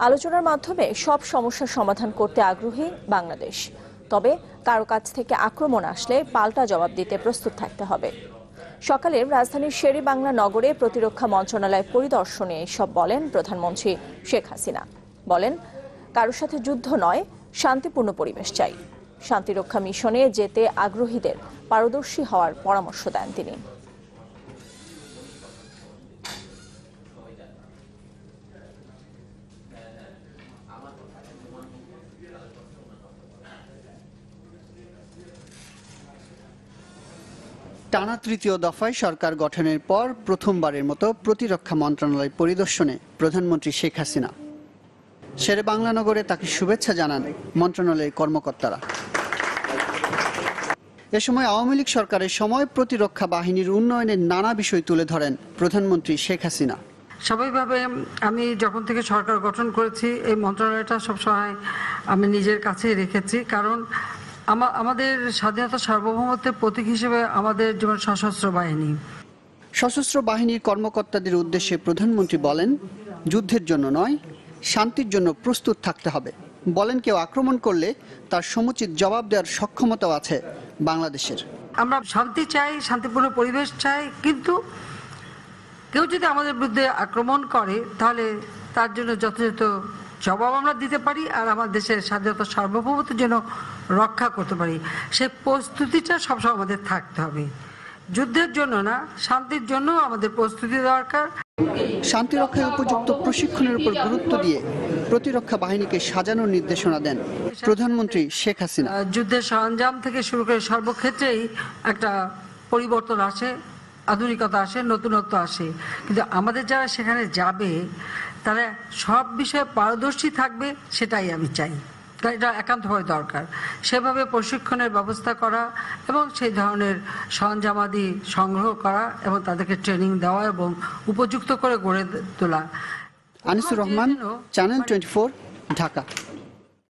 আলোচনার মাধ্যমে সব সমস্যার সমাধান করতে আগ্রহী বাংলাদেশ। তবে কারো কাছ থেকে আক্রমণ আসলে পাল্টা জবাব দিতে প্রস্তুত থাকতে হবে। সকালে রাজধানীর শেরেবাংলা নগরে প্রতিরক্ষা মন্ত্রণালয় পরিদর্শনে এসব বলেন প্রধানমন্ত্রী শেখ হাসিনা। বলেন, কারোর সাথে যুদ্ধ নয়, শান্তিপূর্ণ পরিবেশ চাই। শান্তিরক্ষা মিশনে যেতে আগ্রহীদের পারদর্শী হওয়ার পরামর্শ দেন তিনি। টানা তৃতীয় দফায় সরকার গঠনের পর প্রথমবারের মতো প্রতিরক্ষা মন্ত্রণালয় পরিদর্শনে প্রধানমন্ত্রী শেখ হাসিনা। শেরেবাংলা নগরে তাকে শুভেচ্ছা জানান মন্ত্রণালয়ের কর্মকর্তারা। এ সময় আওয়ামী লীগ সরকারের সময় প্রতিরক্ষা বাহিনীর উন্নয়নের নানা বিষয় তুলে ধরেন প্রধানমন্ত্রী শেখ হাসিনা। স্বাভাবিকভাবে আমি যখন থেকে সরকার গঠন করেছি এই মন্ত্রণালয়টা সবসময় আমি নিজের কাছেই রেখেছি, কারণ আমাদের স্বাধীনতা সার্বভৌমত্বের প্রতীক হিসেবে আমাদের যেমন সশস্ত্র বাহিনী। সশস্ত্র বাহিনীর কর্মকর্তাদের উদ্দেশ্যে প্রধানমন্ত্রী বলেন, যুদ্ধের জন্য নয়, শান্তির জন্য প্রস্তুত থাকতে হবে। বলেন, কেউ আক্রমণ করলে তার সমুচিত জবাব দেওয়ার সক্ষমতাও আছে বাংলাদেশের। আমরা শান্তি চাই, শান্তিপূর্ণ পরিবেশ চাই, কিন্তু কেউ যদি আমাদের বিরুদ্ধে আক্রমণ করে তাহলে তার জন্য যথাযথ জবাব আমরা দিতে পারি আর আমার দেশের স্বাধীনতা সার্বভৌমত্বের জন্য রক্ষা করতে পারি। সেই প্রস্তুতিটা সবসময় আমাদের থাকতে হবে। যুদ্ধের জন্য না, শান্তির জন্য আমাদের প্রস্তুতি দরকার। শান্তিরক্ষায় উপযুক্ত প্রশিক্ষণের উপর গুরুত্ব দিয়ে প্রতিরক্ষা বাহিনীকে সাজানোর নির্দেশনা দেন প্রধানমন্ত্রী শেখ হাসিনা। যুদ্ধের সরঞ্জাম থেকে শুরু করে সর্বক্ষেত্রেই একটা পরিবর্তন আসে, আধুনিকতা আসে, নতুনত্ব আসে, কিন্তু আমাদের যারা সেখানে যাবে তারা সব বিষয়ে পারদর্শী থাকবে, সেটাই আমি চাই। এটা একান্তভাবে দরকার। সেভাবে প্রশিক্ষণের ব্যবস্থা করা এবং সেই ধরনের সরঞ্জামাদি সংগ্রহ করা এবং তাদেরকে ট্রেনিং দেওয়া এবং উপযুক্ত করে গড়ে তোলা। আনিসুর রহমান, চ্যানেল 24, ঢাকা।